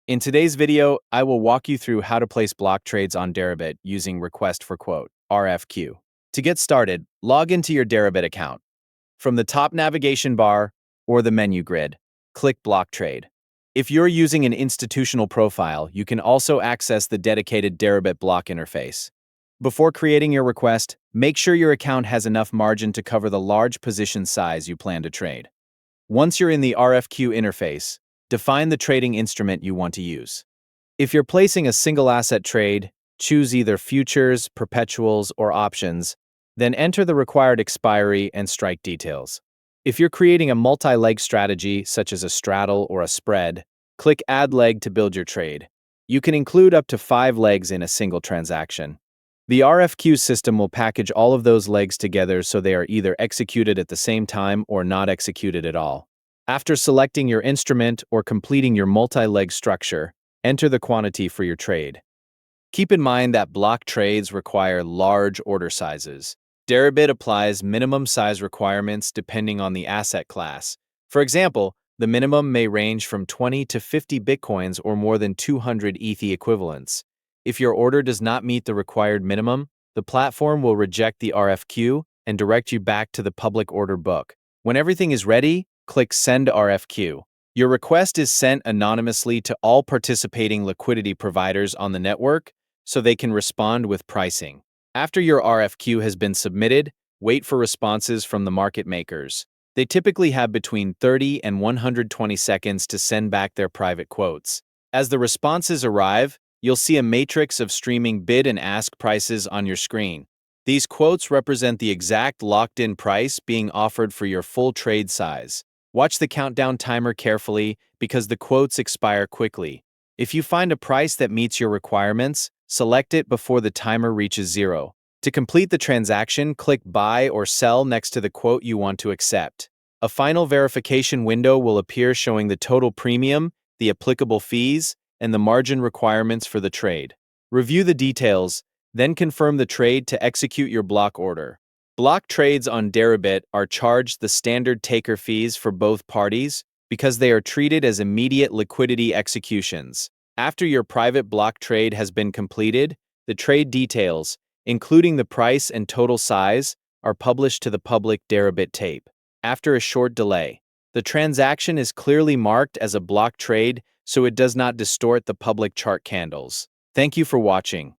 In today's video, I will walk you through how to place block trades on Deribit using Request for Quote, RFQ. To get started, log into your Deribit account. From the top navigation bar or the menu grid, click Block Trade. If you're using an institutional profile, you can also access the dedicated Deribit block interface. Before creating your request, make sure your account has enough margin to cover the large position size you plan to trade. Once you're in the RFQ interface, define the trading instrument you want to use. If you're placing a single asset trade, choose either futures, perpetuals, or options, then enter the required expiry and strike details. If you're creating a multi-leg strategy, such as a straddle or a spread, click Add Leg to build your trade. You can include up to 5 legs in a single transaction. The RFQ system will package all of those legs together so they are either executed at the same time or not executed at all. After selecting your instrument or completing your multi-leg structure, enter the quantity for your trade. Keep in mind that block trades require large order sizes. Deribit applies minimum size requirements depending on the asset class. For example, the minimum may range from 20 to 50 bitcoins or more than 200 ETH equivalents. If your order does not meet the required minimum, the platform will reject the RFQ and direct you back to the public order book. When everything is ready, click Send RFQ. Your request is sent anonymously to all participating liquidity providers on the network so they can respond with pricing. After your RFQ has been submitted, wait for responses from the market makers. They typically have between 30 and 120 seconds to send back their private quotes. As the responses arrive, you'll see a matrix of streaming bid and ask prices on your screen. These quotes represent the exact locked-in price being offered for your full trade size. Watch the countdown timer carefully because the quotes expire quickly. If you find a price that meets your requirements, select it before the timer reaches 0. To complete the transaction, click Buy or Sell next to the quote you want to accept. A final verification window will appear showing the total premium, the applicable fees, and the margin requirements for the trade. Review the details, then confirm the trade to execute your block order. Block trades on Deribit are charged the standard taker fees for both parties because they are treated as immediate liquidity executions. After your private block trade has been completed, the trade details, including the price and total size, are published to the public Deribit tape. After a short delay, the transaction is clearly marked as a block trade so it does not distort the public chart candles. Thank you for watching.